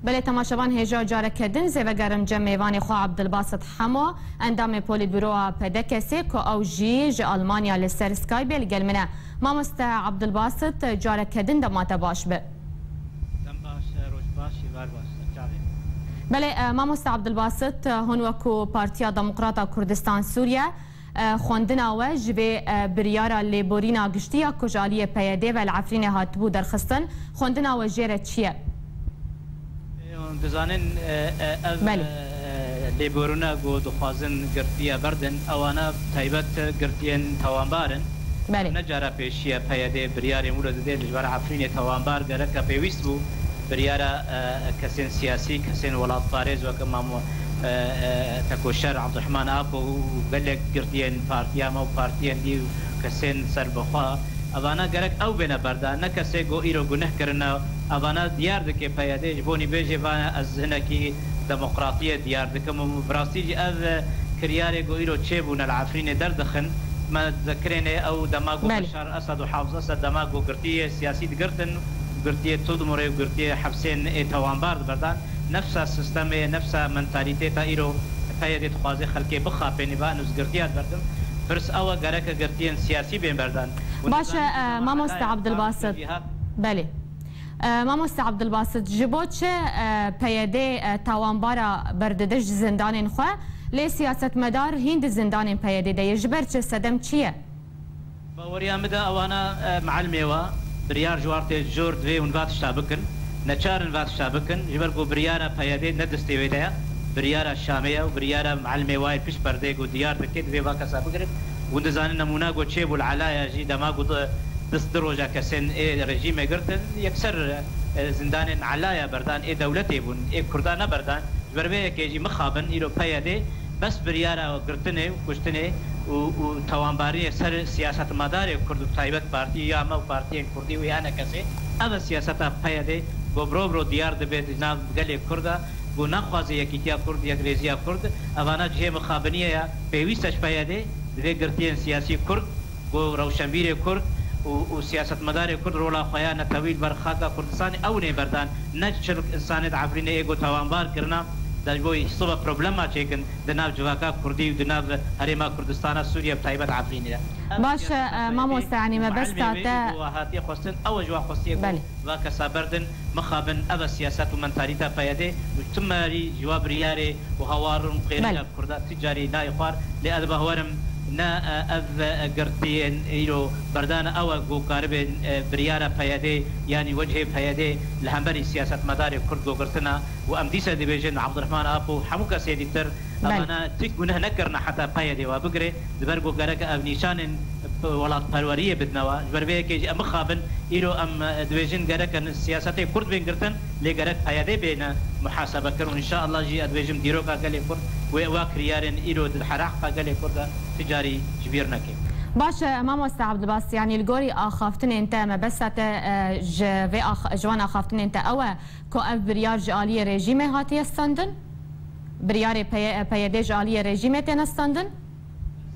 بله تماشاوان هجا جاره کردن زیوگرم جمعیوانی خواه عبدالباسط حما اندام پولی برو پدکسی که او جی آلمانیا لسر سکای بیل گلمنه مامست عبدالباسط جاره کردن دمات باش به دم باش روش باشی وار باش بله مامست عبدالباسط هون وکو پارتیا دموکراتا کردستان سوریه خوندنا و جبه بریارا لیبورینا گشتیا کجالی پیاده و العفرین هاتبو درخستن خوندنا و جیره چیه؟ دزانن لیبورونا گو دخوازن گرتیا بردن اوانا تایبت گرتین توانبارن نجارا پیشیه پیاده بریاری مورد ده لجوار عفرین توانبار گرکا پیویست بو بریارا کسین سیاسی کسین ولاد پارێز وەکە مامۆ تەکۆشەر عەبدوڕحمان ئاپۆ و گەلێک گرتیان پارتیامە و پارتیان دی و کەسێن سەربەخوا ئەوانە گەرەک ئەو بێنە بەردان نە کەسێک گۆ ئیرۆ گونەهکردنە ئەوانە دیار دەکێ پەیادەیەش بۆنی بێژێ بانە ئەز هەنێکی دەموقراتیە دیار دەکەم و بڕاستیجی ئەv کریارێک گۆ ئیرۆ چێبوونە لە عەفرینێ دەردەخن ما ذكرني او دماغو بشار اسد وحافظ اسد دماغو قرتيه سياسي دقرتن قرتيه تودمري قرتيه حبسين توانبار بردان نفس السيستم نفس منتاليتي تايرو فايده خوازي خلكي بخابني با نز قرتيات بردم فرس او غرك قرتين سياسي بين بردان باشا ماموست عبدالباسط بله ماموست عبدالباسط جبوتش پیاده توانبارا برددش زندان خو لی سیاست مدار هند زندان پیاده ده جبر چه صدم چیه؟ باوریا مده اوانا معلمه و بریار جوارت جور دوی اونوات شابکن نچارن وات شابکن جبر گو بریارا پیاده ندستی ویده بریارا شامیه و بریارا معلمه وای پیش پرده گو دیار دکه دوی واکا سابکن وند زان نمونه گو چه بول علایا جی دما گو دست دروجا کسن رژیم گرتن یکسر زندان علایا بردان دولتی بون کردان بردان جبر به کیجی مخابن ایرو پیاده بس بريارا قرتنه وكشتنه وتوانباري سر سياسة مدار كرد تايبت بارتي يا ما بارتي كردي ويانا كسي أما سياسة بياده ببرو ديار دبي جناب قال كردا ونخوازي يكيتيا كرد يكريزيا كرد أوانا جه مخابنية يا بيويستش بياده دبي قرتين سياسي كرد وروشنبير كرد وسياسة مدار كرد رولا خيانة طويل برخاكا كردستان أو نبردان نجشر إنسان عفرين إيجو توانبار كرنا داجبوي صوب بروبلما چيكن دناب جواكا كردي ودناب هريما كردستان سوريا بتايبت عفرين باش ما مستعني ما بس تاتا وهاتي خصن او جوا خصيه واكا سابردن مخابن ابا سياسات ومنتاليتا بياده وتماري جواب رياري وهوار قيرنا كردا تجاري نايخوار لادبا هورم نا اذ قرتين ايرو بردان او جو قاربن بريارا بياده يعني وجه بياده لهمبري سياسه مدار كرد قرتنا وامديسه ديفيجن عبد الرحمن ابو حموكا سيدي تر انا تكونه نكرنا حتى بياده وبقري دبرغو غرك ابنيشان ولات پروريه بدنوا جبربه كي مخابن ايرو ام ديفيجن غرك السياسه كرد بين قرتن لي غرك بياده بين محاسبه كر ان شاء الله جي ادفيجن ديروكا قال كرد وواكريارن ايرو الحرق قال كرد تجاري كبير نكي باش ماموست عبدالباسط يعني الجوري اخافتن انت ما بس جوان اخافتن انت او كو اف بريار جاليه ريجيم هاتي استندن بريار بياده جاليه ريجيم تنستندن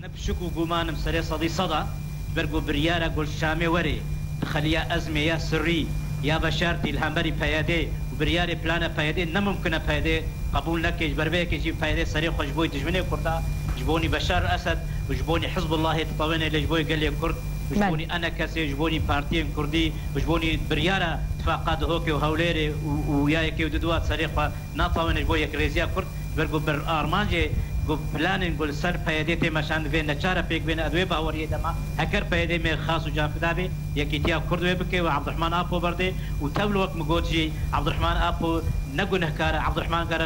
نبشكو قومان مسري صدي صدا برغو بريارا قول شامي وري خليا ازمه يا سري يا بشارتي الهمبري بياده وبرياري بلانا بياده نممكن بياده قبول نكيج بربيك يجيب بياده سري خوشبوي تجمني كردا جبوني بشار اسد وجبوني حزب الله تطويني لجبوي قال لي كرد وجبوني انا كسي جبوني بارتي كردي وجبوني بريارا اتفاقات هوكي وهوليري وياكي ودوات صريخه ناطوين جبوي كريزيا كرد برغو بر ارمانجي گو پلانین گل سر پیاده تی مشان بین نچاره پیک بین ادوی باوری دما هکر پیاده می خاص و جافدا بی یکی تیا کرد و بکی و عبدالرحمن آپو برده و تبل وقت مگوجی عبدالرحمن آپو نگونه کار عبدالرحمن کار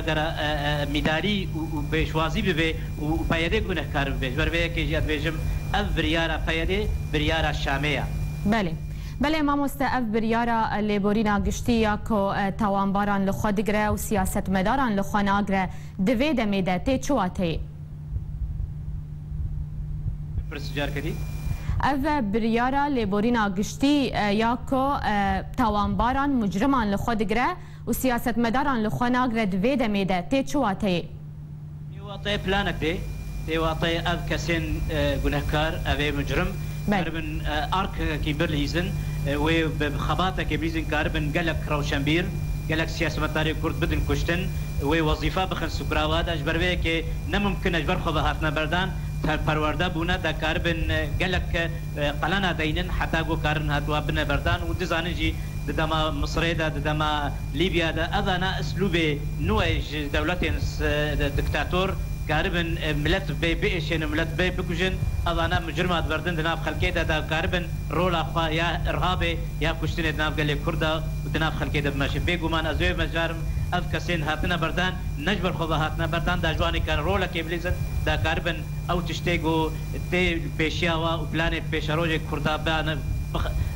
میداری و پیشوازی بی و پیاده گونه کار بی جبر بی کی جات بیجم اف بریارا پیاده بریارا شامیه بله بله ما مستعف بریارا لیبورینا گشتیا کو توانباران لخودگره و سیاست مداران لخوناگره دوی دمیده تی چواتی پرسجار کدی اف بریارا لیبورینا گشتی یا کو توانباران مجرمان لخودگره و سیاست مداران لخوناگره دوی دمیده تی چواتی واطي بلانك دي تي واطي اف كسين گنهكار اوي مجرم كاربن ارك كيبر ليزن وبخباطه كيبريزن كاربن قالك روشنبير قالك سياسة مداري كرد بدن كشتن ووظيفة بخن سكراوات أجبر بيه كي نممكن أجبر خبهاتنا بردان پرورده بونه دا کاربن گلک قلنا دینن حتی گو کارن هاتوا بنه بردان و دزانن جی دما مصر دا دما ليبيا دا اذانا اسلوب نوع دولت دكتاتور كاربن ملت بي بيشن ملت بي بكوجن اذانا مجرمات بردن دناف خلكي دا كاربن رولا خا يا ارهابي يا كشتن دناف قال كردا ودناف خلكي دا ماشي بيغمان ازوي مجارم اف كسين هاتنا بردان نجبر خذ هاتنا بردان دا جواني كان رولا كيبليزن دا كاربن او تشتيغو تي بيشياوا وبلان بيشاروجي كردا بان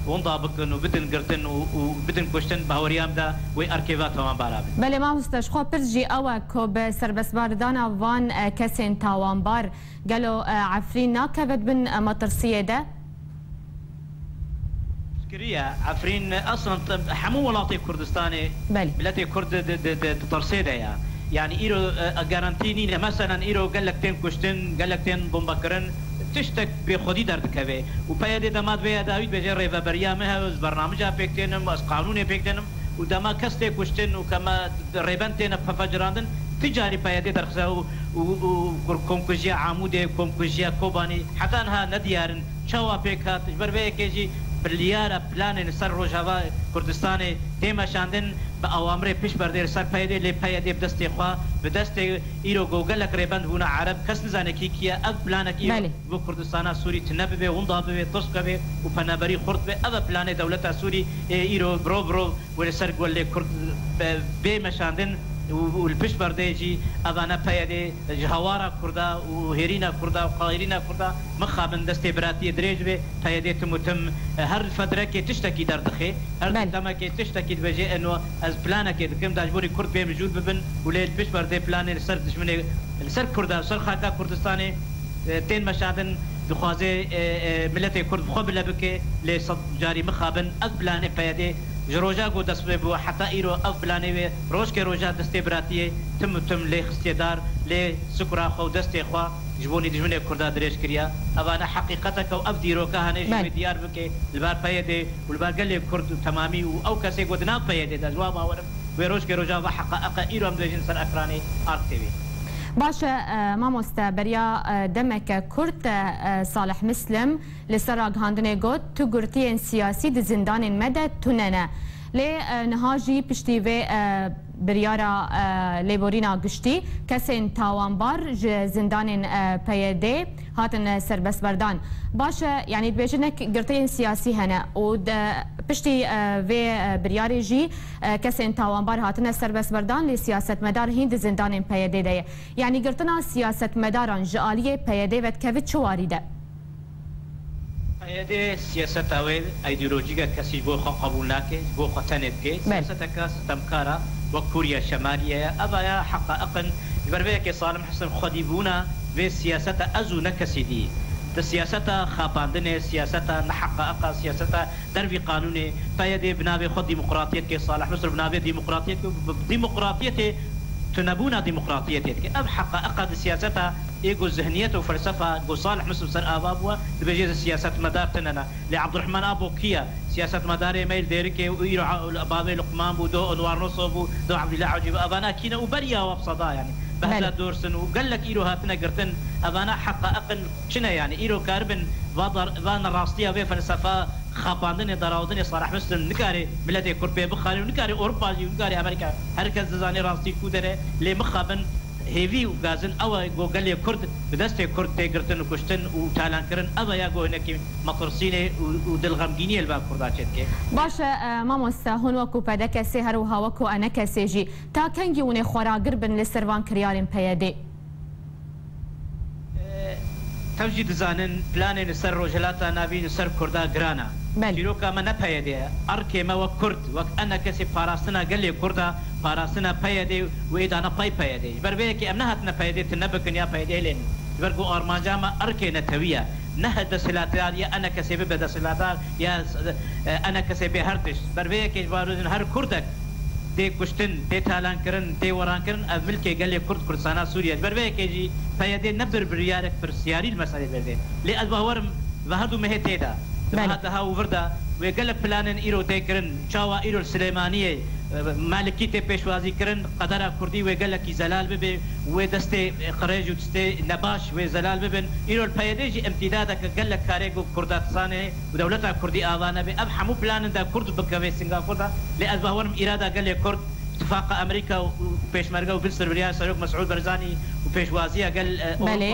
ونضا بكن وبدن قرتن وبدن كشتن باوريام دا وي اركيفات تمام بارابن بله ما مستشخو برجي او كوب سربس باردانا وان كسين تاوان بار قالوا عفرين ناكبت بن مطرسيه ده كريا عفرين اصلا حمو ولاطي كردستاني بلاتي كرد ترسيده يعني ايرو جارانتيني مثلا ايرو قال لك تين كشتن قال لك تين بومبكرن تشتك بخودي دردكوي وبايدي دماد بيا داويد بجي ريفا بريامها برنامجها بيكتينم واس قانوني بيكتينم ودما كستي كشتن وكما ريبنتين ففجراندن تجاري بايدي درخسا وكومكوجيا عمودي كومكوجيا كوباني حتى انها نديارن شوا بيكات بربيه كيجي بليارة بلان نسر روجاوا كردستاني تيما شاندن بأوامر پیش بردار سر پیاده لی پیاده بدست خوا بدست ایرو گوگل قریبان بونا عرب کس نزانه کی کیا اگ پلان کی و کردستان سوری تنبه به وندا به ترس به و پنابری خرد به اگ پلان دولت سوری ایرو برو ول سر گول کرد به مشاندن والبش برديجي أذانا بيادي جهوارا كردا وهيرينا كردا وقاهرينا كردا مخابن دستي براتي دريج بي بيادي تمتم هر فترة كي تشتكي دردخي هر تما كي تشتكي بجي انه از بلانا كي دكم داجبوري كرد بي موجود ببن ولي البش بردي بلان السر دشمني السر كردا سر خاكا كردستاني تين مشاهدن دخوازي ملتي كرد خو بلا بكي لي صد جاري مخابن اقبلان بيادي جروجا قو دست بو حتى ايرو اف بلاني روش كي روجا دستي براتيه تم لي خستيدار لي سكرا خو دستي خوا جبوني دجمني كردا دريش كريا اوانا حقيقتك او افدي روكا هني ديار بكي البار بيدي والبار قال لي كرد تمامي او كاسي قدنا بيدي دا جواب اورم ويروش كي روجا حقائق ايرو ام دجن سر اكراني ار تي في باشا ماموستا بريا دمك كرت صالح مسلم لسراغ هاندني قد تقرتين سياسي دي زندان مدى تننا لي نهاجي بشتيوي بريارا ليبورينا قشتي كسين تاوانبار زندان بيدي هاتن سربس بردان باشا يعني بيجنك قرتين سياسي هنا ود بشتي في برياري جي كسين تاوانبار هاتن سربس بردان لسياسة مدار هند زندان بيدي دي يعني قرتنا سياسة مداران جالية بيدي وتكفت شواري ده هذه سياسة أول أيديولوجية كسي بو قبول ناكي بو قتنت كي سياسة كاس تمكارا وكوريا الشمالية أبايا حقائقا بربيك صالح حسن خديبونا في سياسة أزو نكسيدي السياسة خاباندنة سياسة نحقائق سياسة دربي قانوني فيدي بنابي خد ديمقراطية كي صالح مصر بنابي ديمقراطية تنبونا ديمقراطيتك أب حقائق سياستها إيجو ذهنيته وفلسفة جو صالح مسلم سر أبابوا بجيز سياسة مدار تننا لعبد الرحمن أبو كيا سياسة مدار ميل ديركي ويرو بابي لقمان ودو أنوار نصب ودو عبد الله عجيب أبانا كينا وبريا وبصدا يعني بهذا دورسن وقال لك إيرو هاتنا قرتن أبانا حقائق شنا يعني إيرو كاربن فان راستيا في فلسفة خاباندني دراودني صالح مسلم نكاري بلادي كوربي بخاري ونكاري أوروبا ونكاري أمريكا هركز زاني راستي كودره لي مخابن هيفي وغازن او قال لي كرد بدست كرد تيغرتن وكشتن وتالان كرن ابا يا جو هناك مطرسيني ودلغمجيني البا كرداتك باشا ماموس هون وكو بدك سهر وها وكو انا كسيجي تا كنجي وني خورا قربن لسرفان كريارين بيدي توجد زانن بلان سر رجلاتا نابين سر كردا غرانا شيروكا ما نبيدي اركي ما وكرد وك انا كسي باراسنا قال لي كردا باراسنا بيدي واذا انا بيدي بربيك امنها نبيدي تنبكن يا بيدي لين برغو ارماجا ما اركي نتويا نهد سلاتات يا انا كسي بدا سلاتات يا انا كسي بهرتش بربيك باروزن هر كردك دي كشتن دي تالان كرن دي وران كرن ملكي قال لي كرد كردستان سوريا بربيك يجي فيدي نبدر بريارك برسياري المساله بربي لي ادبا وهدو مهتيدا هذا وفردا ويقول لك بلان ايرو تيكرن شاوا ايرو السليمانيه مالکیت پیشوازی کردن قدر کردی و گله کی زلال ببین و دست قریج و دست نباش و زلال ببین ایرو الپیدیج امتداد که گله کارگو کردستانه و دولت کردی آوانه به اب همو پلان دا کرد بکوی سنگاپور دا لأز بهورم إرادة گله کرد اتفاق امریکا و پیشمرگا و بلسر بريان سروق مسعود برزاني و پیشوازی قال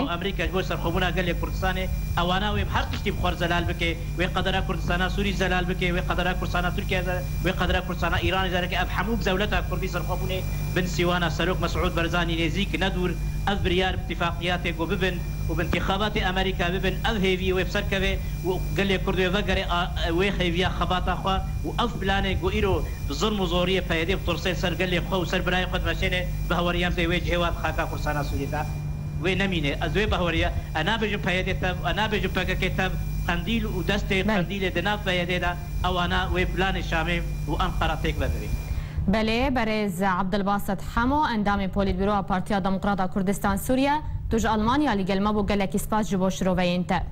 امریکا جبر سرخوبونا قال كردستان اوانا و هر تشتي بخور زلال بك و قدر كردستان سوري زلال بك و قدر كردستان تركيا و قدر كردستان ايران ذلك اب حموب زولتها كردي سرخوبونه بن سيوانا سروق مسعود برزاني نزيك ندور اف بريار اتفاقيات وببن وبانتخابات امريكا ببن اف هيفي وبسركبه وقال لي كردي وغري وخيفيا خباطه خو واف بلانه غيرو ظلم وزوريه فايده بترسل سر قال لي خو سر براي قد ماشينه بهوريام زي وجه واب خاكا كردستان سوريا ونمينه ازوي بهوريا انا بجو فايده انا بجو كتاب قنديل ودستي قنديل دناف فايده او انا وبلان الشامي وانقره تك بدري بله برز عبد الباسط حمو اندام بوليت بيرو بارتيا ديمقراطا كردستان سوريا توج المانيا اللي قال ما بو قال لك اسباس جبو شروفينتا